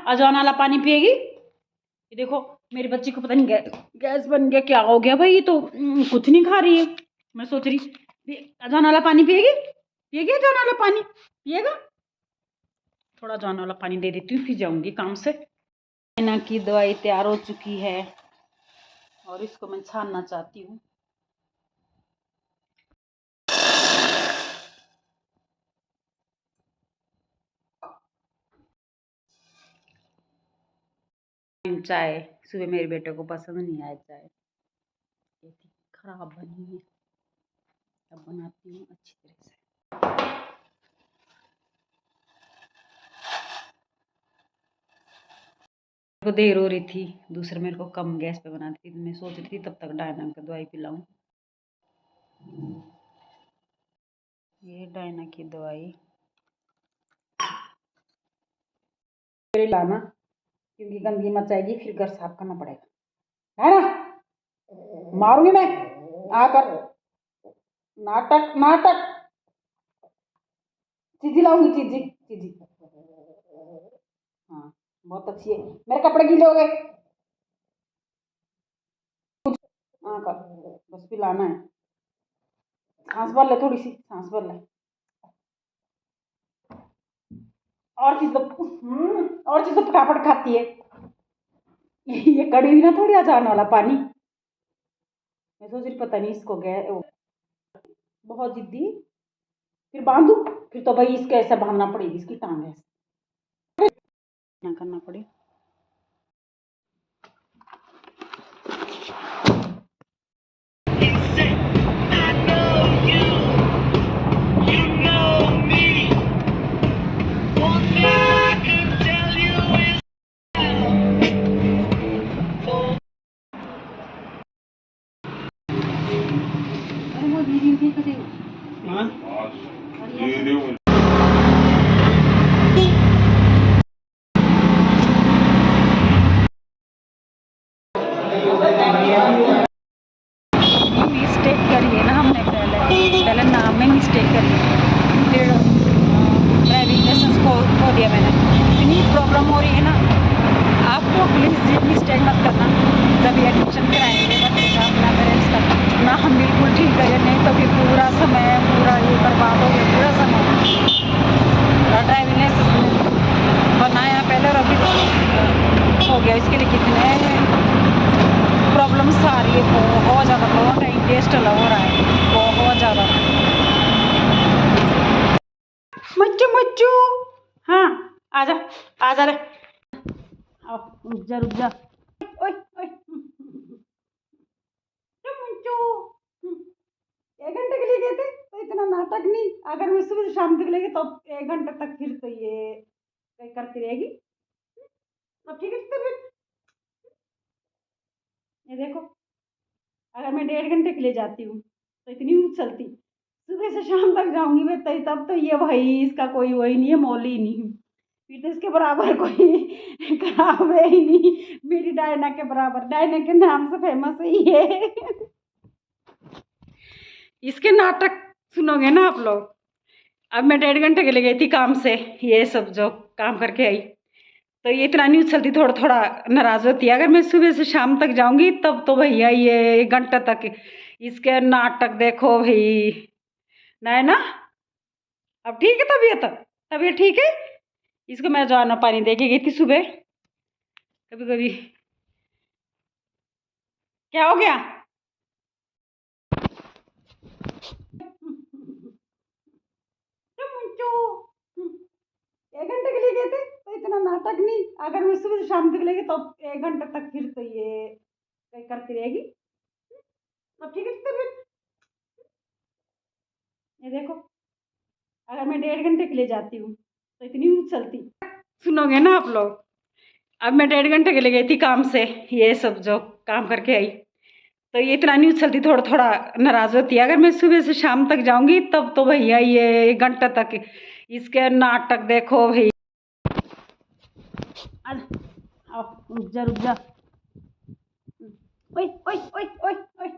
अजवाइन वाला पानी पिएगी? ये देखो मेरी बच्ची को पता नहीं गैस बन गया, क्या हो गया भाई, ये तो कुछ नहीं खा रही है। मैं सोच रही अजवाइन वाला पानी पिएगी? पिएगी अजवाइन वाला पानी? पिएगा? थोड़ा अजवाइन वाला पानी दे देती हूँ, फिर जाऊंगी काम से। डायना की दवाई तैयार हो चुकी है और इसको मैं छानना चाहती हूँ। चाय सुबह मेरे बेटे को पसंद नहीं आया, चाय खराब बनी है। अब बनाती हूँ अच्छी तरह से। को देर हो रही थी, दूसरे मेरे को कम गैस पे बनाती थी, मैं सोच रही थी तब तक डायना का दवाई पिलाऊं। ये डायना की दवाई लाना, क्योंकि गंदगी मच जाएगी, फिर घर साफ करना पड़ेगा, है ना? मारूंगी मैं आकर। नाटक नाटक। चीजी लाऊंगी, चीजी चीजी। हाँ बहुत अच्छी है। मेरे कपड़े गीले हो गए। हाँ कर, बस पिलाना है। सांस भर ले, थोड़ी सी सांस भर ले। और चीज तो फटाफट खाती है। ये कड़ी भी ना थोड़ी अचान वाला पानी। मैं सोच रही पता नहीं इसको गया, बहुत जिद्दी। फिर बांधू, फिर तो भाई इसके ऐसा बांधना पड़ेगी, इसकी टांग ऐसे ना करना पड़े। मिस्टेक करिए ना हमने, पहले नाम में मिस्टेक करी, फिर ड्राइविंग लाइसेंस खो दिया मैंने। इतनी प्रॉब्लम हो रही है ना, आपको प्लीज़ ये मिस्टेक मत करना। जब ये एडमिशन कराएंगे बच्चे का अपना पेरेंट्स का, ना हम बिल्कुल ठीक करें, नहीं तो फिर पूरा समय पूरा ये बर्बाद हो गया, पूरा समय। ड्राइविंग लाइसेंस बनाया पहले और अभी हो गया, इसके लिए कितने प्रॉब्लम्स आ रही है, बहुत ज़्यादा। बहुत टाइम वेस्ट हो रहा है, बहुत ज़्यादा। मच्चू मच्चू, हाँ आजा आजा रे, आओ रुक जा रुक जा। ओए ओए मच्चू, 1 घंटे के लिए गए थे तो इतना नाटक नहीं। अगर मैं सुबह से शाम तक लेगी तो 1 घंटे तक फिर तो ये करती रहेगी। अब ठीक है तबीयत। ये देखो, अगर मैं 1.5 घंटे के लिए जाती हूँ तो इतनी उछलती, सुबह से शाम तक जाऊंगी मैं तब तो ये भाई इसका कोई वही नहीं है, मोल ही नहीं। फिर तो इसके बराबर कोई खराब है ही नहीं। मेरी डायना के बराबर, डायना के नाम से फेमस है ये। इसके नाटक सुनोगे ना आप लोग। अब मैं 1.5 घंटे के लिए गई थी काम से, ये सब जो काम करके आई, तो ये इतना नहीं उछलती, थोड़ा थोड़ा नाराज होती है। अगर मैं सुबह से शाम तक जाऊंगी तब तो भैया ये 1 घंटा तक इसके नाटक देखो भाई। नहीं ना, अब ठीक है तबीयत, तबीयत ठीक है। इसको मैं जवाना पानी दे के गई थी सुबह। कभी कभी क्या हो गया? 1 घंटे के लिए गए थे तो इतना नाटक नहीं। अगर मैं सुबह से शाम तक लेगी तो 1 घंटे तक फिर तो ये करती रहेगी। अब ठीक है तबीयत। ये देखो, अगर मैं 1.5 घंटे के लिए जाती हूँ तो इतनी उछलती, सुनोगे ना आप लोग। अब मैं 1.5 घंटे के लिए गई थी काम से, ये सब जो काम करके आई, तो ये इतना नहीं उछलती, थोड़ा थोड़ा नाराज होती है। अगर मैं सुबह से शाम तक जाऊंगी तब तो भैया ये 1 घंटा तक इसके नाटक देखो भाई। आओ रुक जा रुक जा। ओए ओए ओए ओए ओए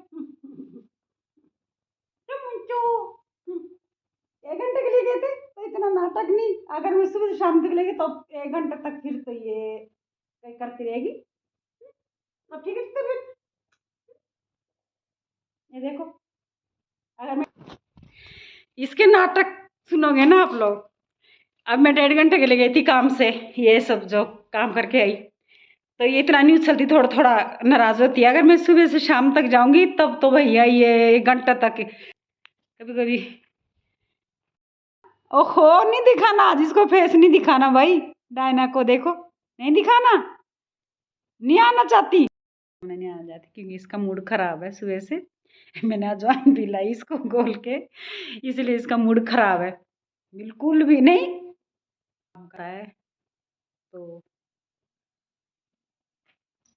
मुंचू, 1 घंटे के लिए गए थे तो इतना नाटक नहीं, अगर मैं सुबह से शाम तक लेगी तो 1 घंटे तक फिर तो ये करती रहेगी। अब ठीक है तो फिर ये देखो, अगर मैं इसके नाटक सुनोगे ना आप लोग। अब मैं 1.5 घंटे के लिए गई थी काम से, ये सब जो काम करके आई, तो ये इतना नहीं उछलती, थोड़ा थोड़ा नाराज होती है। अगर मैं सुबह से शाम तक जाऊंगी तब तो भैया ये 1 घंटा तक कभी कभी। ओहो, नहीं दिखाना आज इसको, फेस नहीं दिखाना भाई। डायना को देखो, नहीं दिखाना, नहीं आना चाहती, मैं नहीं आना चाहती क्योंकि इसका मूड खराब है सुबह से। मैंने अजवाइन पिलाई इसको घोल के, इसलिए इसका मूड खराब है। बिल्कुल भी नहीं है, तो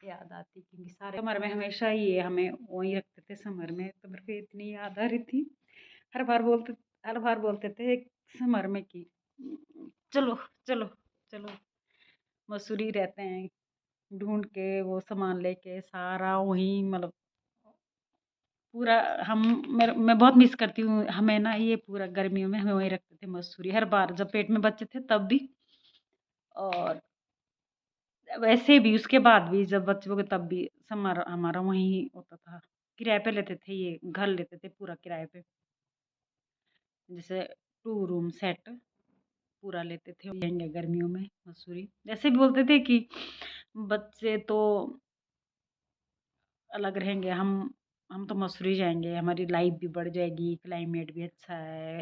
याद आती क्योंकि सारे समर में हमेशा ये हमें वहीं रखते थे समर में, तो मेरे को इतनी याद आ रही थी। हर बार बोलते हर बार बोलते थे समर में कि चलो चलो चलो मसूरी रहते हैं, ढूंढ के वो सामान लेके सारा वहीं, मतलब पूरा हम मैं बहुत मिस करती हूँ हमें ना, ये पूरा गर्मियों में हमें वहीं रखते थे मसूरी, हर बार जब पेट में बच्चे थे तब भी, और वैसे भी उसके बाद भी जब बच्चे हो गए तब भी समर हमारा वहीं होता था। किराए पे लेते थे, ये घर लेते थे पूरा किराए पे, जैसे 2 रूम सेट पूरा लेते थे, रहेंगे गर्मियों में मसूरी। जैसे भी बोलते थे कि बच्चे तो अलग रहेंगे, हम तो मसूरी जाएंगे, हमारी लाइफ भी बढ़ जाएगी, क्लाइमेट भी अच्छा है,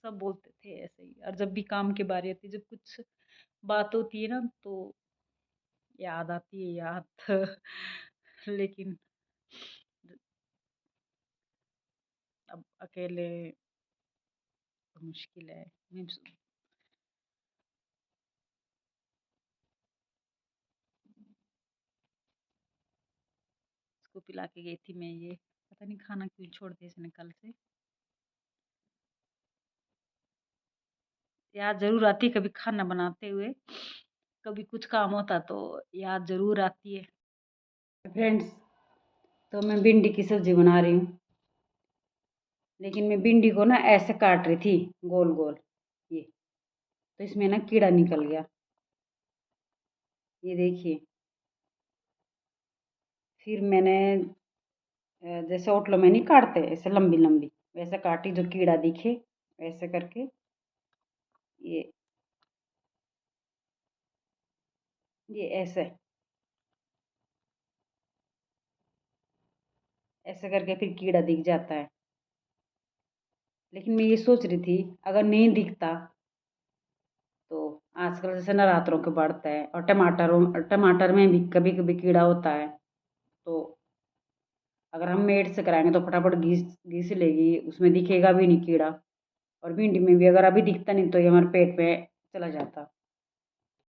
सब बोलते थे ऐसे ही। और जब भी काम की बारी आती है, जब कुछ बात होती है ना, तो याद आती है याद। लेकिन अब अकेले तो मुश्किल है। मैं इसको पिला के गई थी मैं, ये पता नहीं खाना क्यों छोड़ दिया इसने कल से। याद जरूर आती है कभी खाना बनाते हुए, कभी कुछ काम होता तो याद जरूर आती है। फ्रेंड्स, तो मैं भिंडी की सब्जी बना रही हूँ, लेकिन मैं भिंडी को ना ऐसे काट रही थी गोल गोल, ये तो इसमें ना कीड़ा निकल गया, ये देखिए। फिर मैंने जैसे होटलों में नहीं काटते ऐसे लंबी लंबी, वैसे काटी जो कीड़ा दिखे, वैसे करके ये ये ऐसे करके फिर कीड़ा दिख जाता है। लेकिन मैं ये सोच रही थी अगर नहीं दिखता तो, आजकल जैसे नवरात्रों के बढ़ता है, और टमाटर में भी कभी कभी कीड़ा होता है, तो अगर हम मेड से कराएंगे तो फटाफट घिस घिस लेगी, उसमें दिखेगा भी नहीं कीड़ा। और भिंडी में भी अगर अभी दिखता नहीं तो ये हमारे पेट में चला जाता।